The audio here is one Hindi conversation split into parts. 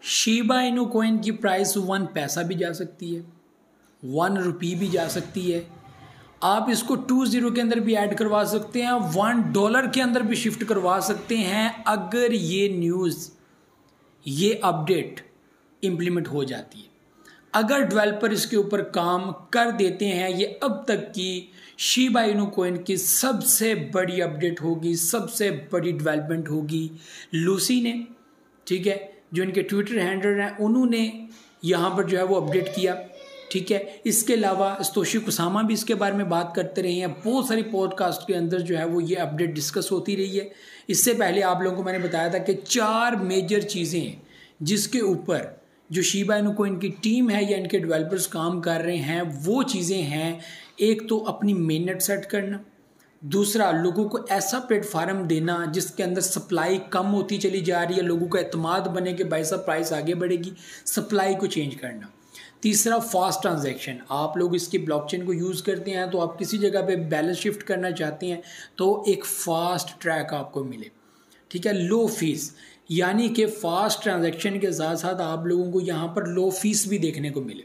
शीबा इनू कॉइन की प्राइस 1 पैसा भी जा सकती है, 1 रुपये भी जा सकती है। आप इसको 20 के अंदर भी ऐड करवा सकते हैं, $1 के अंदर भी शिफ्ट करवा सकते हैं अगर ये न्यूज़, ये अपडेट इम्प्लीमेंट हो जाती है। अगर डेवलपर इसके ऊपर काम कर देते हैं, ये अब तक की शीबा इनू कॉइन की सबसे बड़ी अपडेट होगी, सबसे बड़ी डेवलपमेंट होगी। लूसी ने, ठीक है, जो इनके ट्विटर हैंडलर हैं, उन्होंने यहाँ पर जो है वो अपडेट किया, ठीक है। इसके अलावा सतोशी कुसामा भी इसके बारे में बात करते रहे हैं, बहुत सारी पॉडकास्ट के अंदर जो है वो ये अपडेट डिस्कस होती रही है। इससे पहले आप लोगों को मैंने बताया था कि 4 मेजर चीज़ें हैं जिसके ऊपर जो शीबा इनू कॉइन की टीम है या इनके डेवलपर्स काम कर रहे हैं। वो चीज़ें हैं, एक तो अपनी मेननेट सेट करना, दूसरा लोगों को ऐसा प्लेटफार्म देना जिसके अंदर सप्लाई कम होती चली जा रही है, लोगों का एतमाद बने कि भाई साहब प्राइस आगे बढ़ेगी, सप्लाई को चेंज करना। तीसरा फास्ट ट्रांजैक्शन, आप लोग इसकी ब्लॉकचेन को यूज़ करते हैं तो आप किसी जगह पे बैलेंस शिफ्ट करना चाहते हैं तो एक फ़ास्ट ट्रैक आपको मिले, ठीक है। लो फीस, यानी कि फ़ास्ट ट्रांजैक्शन के साथ साथ आप लोगों को यहाँ पर लो फीस भी देखने को मिले,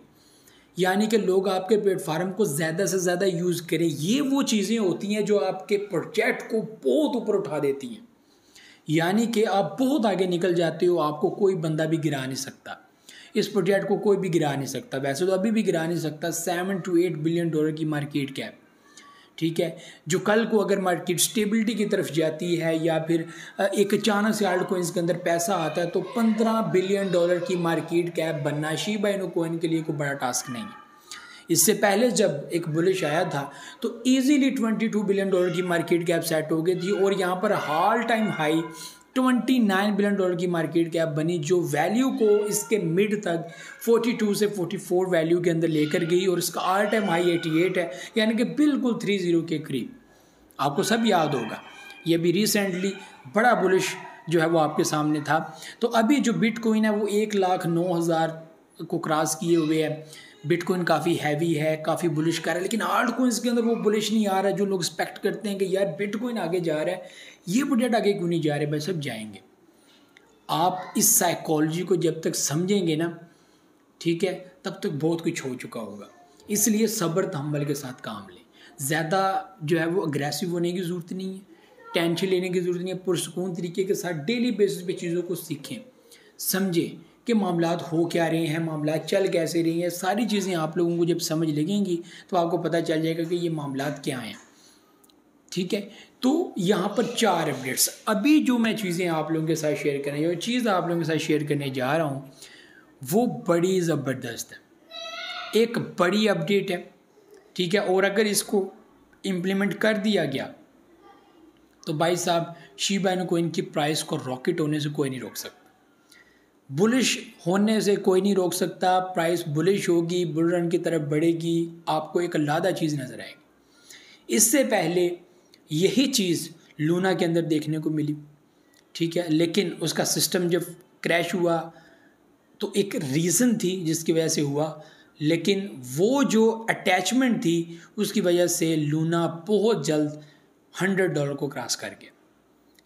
यानी कि लोग आपके प्लेटफार्म को ज़्यादा से ज़्यादा यूज़ करें। ये वो चीज़ें होती हैं जो आपके प्रोजेक्ट को बहुत ऊपर उठा देती हैं, यानी कि आप बहुत आगे निकल जाते हो, आपको कोई बंदा भी गिरा नहीं सकता, इस प्रोजेक्ट को कोई भी गिरा नहीं सकता। वैसे तो अभी भी गिरा नहीं सकता, $7 to $8 बिलियन की मार्केट कैप, ठीक है। जो कल को अगर मार्केट स्टेबिलिटी की तरफ जाती है या फिर एक अचानक से आल्ट कॉइन्स के अंदर पैसा आता है तो $15 बिलियन की मार्केट कैप बनना शीबा इनू कॉइन के लिए कोई बड़ा टास्क नहीं है। इससे पहले जब एक बुलिश आया था तो इजीली $22 बिलियन की मार्केट कैप सेट हो गई थी और यहाँ पर ऑल टाइम हाई $29 बिलियन की मार्केट कैप बनी, जो वैल्यू को इसके मिड तक 42 से 44 वैल्यू के अंदर लेकर गई और इसका ऑल टाइम हाई 88 है, यानी कि बिल्कुल 30 के करीब। आपको सब याद होगा, ये भी रिसेंटली बड़ा बुलिश जो है वो आपके सामने था। तो अभी जो बिटकॉइन है वो 1,09,000 को क्रॉस किए हुए है। बिटकॉइन काफ़ी हैवी है, काफ़ी बुलिश कर रहा है, लेकिन आल्ट कॉइन्स के अंदर वो बुलिश नहीं आ रहा है जो लोग एक्सपेक्ट करते हैं कि यार बिटकॉइन आगे जा रहा है, ये प्रोजेक्ट आगे क्यों नहीं जा रहे। भाई सब जाएंगे। आप इस साइकोलॉजी को जब तक समझेंगे ना, ठीक है, तब तक बहुत कुछ हो चुका होगा। इसलिए सब्र तहम्मुल के साथ काम लें, ज़्यादा जो है वो अग्रेसिव होने की ज़रूरत नहीं है, टेंशन लेने की ज़रूरत नहीं है। पुरसकून तरीके के साथ डेली बेसिस पे चीज़ों को सीखें, समझें कि मामलात हो क्या रहे हैं, मामलात चल कैसे रही हैं। सारी चीज़ें आप लोगों को जब समझ लगेंगी तो आपको पता चल जाएगा कि ये मामलात क्या हैं, ठीक है। तो यहाँ पर 4 अपडेट्स अभी जो मैं चीज़ें आप लोगों के साथ शेयर करने, जो चीज़ आप लोगों के साथ शेयर करने जा रहा हूँ वो बड़ी ज़बरदस्त है, एक बड़ी अपडेट है, ठीक है। और अगर इसको इम्प्लीमेंट कर दिया गया तो भाई साहब शीबा इनू कॉइन की प्राइस को रॉकेट होने से कोई नहीं रोक सकता, बुलिश होने से कोई नहीं रोक सकता। प्राइस बुलिश होगी, बुल रन की तरफ बढ़ेगी, आपको एक अलग चीज़ नज़र आएगी। इससे पहले यही चीज़ लूना के अंदर देखने को मिली, ठीक है, लेकिन उसका सिस्टम जब क्रैश हुआ तो एक रीज़न थी जिसकी वजह से हुआ, लेकिन वो जो अटैचमेंट थी उसकी वजह से लूना बहुत जल्द $100 को क्रॉस कर गया।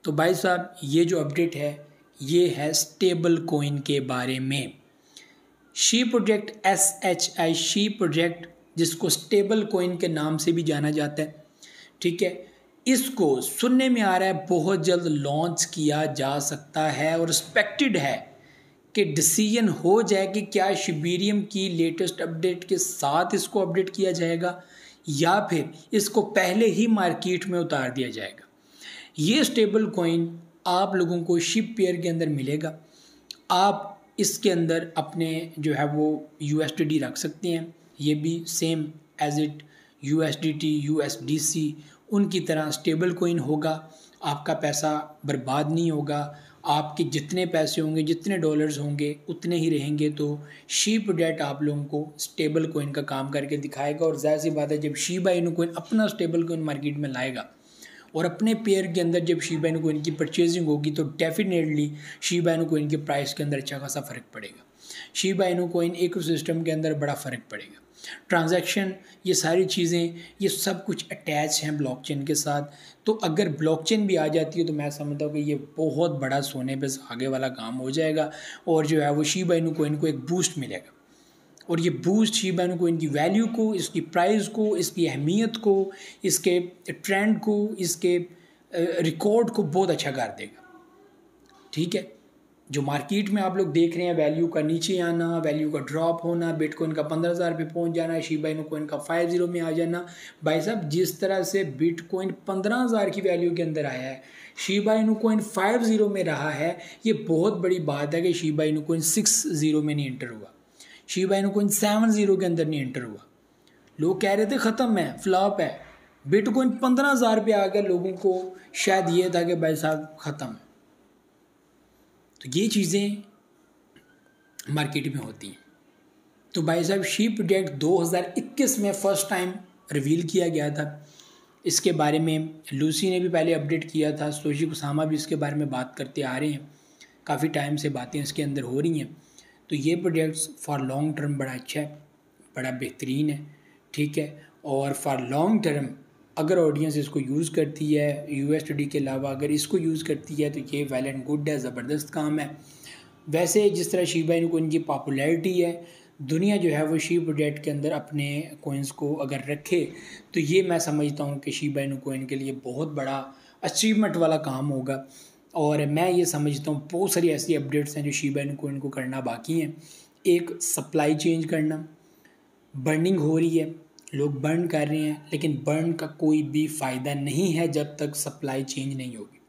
तो भाई साहब ये जो अपडेट है ये है स्टेबल कॉइन के बारे में। She project SHI she project, जिसको स्टेबल कॉइन के नाम से भी जाना जाता है, ठीक है, इसको सुनने में आ रहा है बहुत जल्द लॉन्च किया जा सकता है और एक्सपेक्टेड है कि डिसीजन हो जाए कि क्या शिबेरियम की लेटेस्ट अपडेट के साथ इसको अपडेट किया जाएगा या फिर इसको पहले ही मार्केट में उतार दिया जाएगा। ये स्टेबल कॉइन आप लोगों को शिप पेयर के अंदर मिलेगा, आप इसके अंदर अपने जो है वो USDT रख सकते हैं, ये भी same as it USDT USDC उनकी तरह स्टेबल कॉइन होगा। आपका पैसा बर्बाद नहीं होगा, आपके जितने पैसे होंगे, जितने डॉलर्स होंगे उतने ही रहेंगे। तो शी प्रोजेक्ट आप लोगों को स्टेबल कॉइन का काम करके दिखाएगा और ज़ाहिर सी बात है जब शीबा इनू कॉइन अपना स्टेबल कॉइन मार्केट में लाएगा और अपने पेयर के अंदर जब शिबा इनू कोइन की परचेजिंग होगी तो डेफिनेटली शिबा इनू कोइन के प्राइस के अंदर अच्छा खासा फ़र्क पड़ेगा। शिबा इनू कोइन इकोसिस्टम के अंदर बड़ा फ़र्क पड़ेगा। ट्रांजैक्शन, ये सारी चीज़ें, ये सब कुछ अटैच हैं ब्लॉकचेन के साथ। तो अगर ब्लॉकचेन भी आ जाती है तो मैं समझता हूँ कि ये बहुत बड़ा सोने पे आगे वाला काम हो जाएगा और जो है वो शिबा इनू कोइन को एक बूस्ट मिलेगा। और ये बूस्ट शिबा इनू कोइन की वैल्यू को, इसकी प्राइस को, इसकी अहमियत को, इसके ट्रेंड को, इसके रिकॉर्ड को बहुत अच्छा कर देगा। ठीक है, जो मार्केट में आप लोग देख रहे हैं वैल्यू का नीचे आना, वैल्यू का ड्रॉप होना, बिटकॉइन का 15,000 पे पहुंच जाना, शिबा इनू कोइन का 50 में आ जाना, भाई साहब जिस तरह से बिटकॉइन 15,000 की वैल्यू के अंदर आया है, शिबा इनू कोइन 50 में रहा है, ये बहुत बड़ी बात है कि शिबा इनू कोइन 60 में नहीं एंटर हुआ, शिबा इनू कोइन 70 के अंदर नहीं एंटर हुआ। लोग कह रहे थे ख़त्म है, फ्लॉप है, बिटकॉइन 15,000 पे आ गया, लोगों को शायद ये था कि भाई साहब ख़त्म है। तो ये चीज़ें मार्केट में होती हैं। तो भाई साहब शी प्रोजेक्ट 2021 में फ़र्स्ट टाइम रिवील किया गया था। इसके बारे में लूसी ने भी पहले अपडेट किया था, तोशी कुसामा भी इसके बारे में बात करते आ रहे हैं, काफ़ी टाइम से बातें इसके अंदर हो रही हैं। तो ये प्रोजेक्ट्स फॉर लॉन्ग टर्म बड़ा अच्छा है, बड़ा बेहतरीन है। ठीक है, और फॉर लॉन्ग टर्म अगर ऑडियंस इसको यूज़ करती है, यूएसडी के अलावा अगर इसको यूज़ करती है तो ये वेल एंड गुड है, ज़बरदस्त काम है। वैसे जिस तरह शिबा इनू कोइन की पॉपुलैरिटी है, दुनिया जो है वो शी प्रोजेक्ट के अंदर अपने कोइंस को अगर रखे तो ये मैं समझता हूँ कि शिबा इनू कोइन के लिए बहुत बड़ा अचीवमेंट वाला काम होगा। और मैं ये समझता हूँ बहुत सारी ऐसी अपडेट्स हैं जो शिबा इनू कोइन को करना बाकी हैं। एक सप्लाई चेंज करना, बर्निंग हो रही है, लोग बर्न कर रहे हैं, लेकिन बर्न का कोई भी फ़ायदा नहीं है जब तक सप्लाई चेंज नहीं होगी।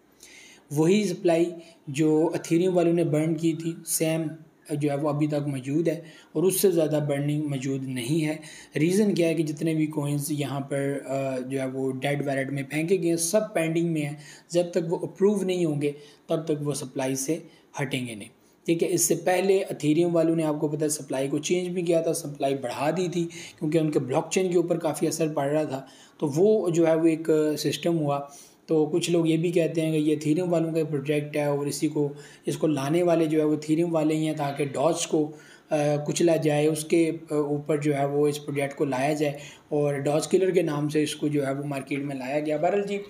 वही सप्लाई जो एथेरियम वालों ने बर्न की थी सेम जो है वो अभी तक मौजूद है और उससे ज़्यादा बर्निंग मौजूद नहीं है। रीज़न क्या है कि जितने भी कोइंस यहाँ पर जो है वो डेड वैलेट में फेंके गए सब पेंडिंग में हैं, जब तक वो अप्रूव नहीं होंगे तब तक वो सप्लाई से हटेंगे नहीं। ठीक है, इससे पहले एथेरियम वालों ने आपको पता है सप्लाई को चेंज भी किया था, सप्लाई बढ़ा दी थी क्योंकि उनके ब्लॉकचेन के ऊपर काफ़ी असर पड़ रहा था। तो वो जो है वो एक सिस्टम हुआ। तो कुछ लोग ये भी कहते हैं कि ये एथेरियम वालों का प्रोजेक्ट है और इसको लाने वाले जो है वो एथेरियम वाले ही हैं ताकि डॉज को कुचला जाए, उसके ऊपर जो है वो इस प्रोजेक्ट को लाया जाए और डॉज किलर के नाम से इसको जो है वो मार्केट में लाया गया। बहरहाल जी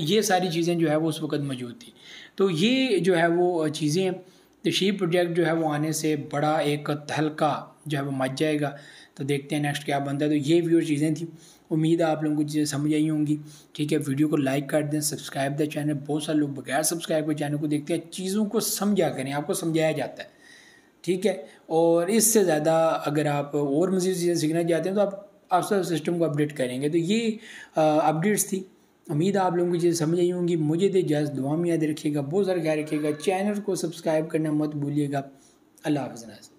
ये सारी चीज़ें जो है वो उस वक्त मौजूद थी। तो ये जो है वो चीज़ें, तो शी प्रोजेक्ट जो है वो आने से बड़ा एक तहलका जो है वो मच जाएगा। तो देखते हैं नेक्स्ट क्या बनता है। तो ये व्यूअर चीज़ें थी, उम्मीद है आप लोगों को चीज़ें समझ आई होंगी। ठीक है, वीडियो को लाइक कर दें, सब्सक्राइब द चैनल। बहुत सारे लोग बगैर सब्सक्राइब के चैनल को देखते हैं, चीज़ों को समझा करें, आपको समझाया जाता है। ठीक है, और इससे ज़्यादा अगर आप और मज़ीद चीज़ें सीखना चाहते हैं तो आप सिस्टम को अपडेट करेंगे। तो ये अपडेट्स थी, उम्मीद है आप लोगों को चीज़ें समझ आई होंगी। मुझे दे इजाज़त, दुआ में याद रखिएगा, बहुत सारा ख्याल रखिएगा, चैनल को सब्सक्राइब करना मत भूलिएगा। अल्लाह हाफ़िज़।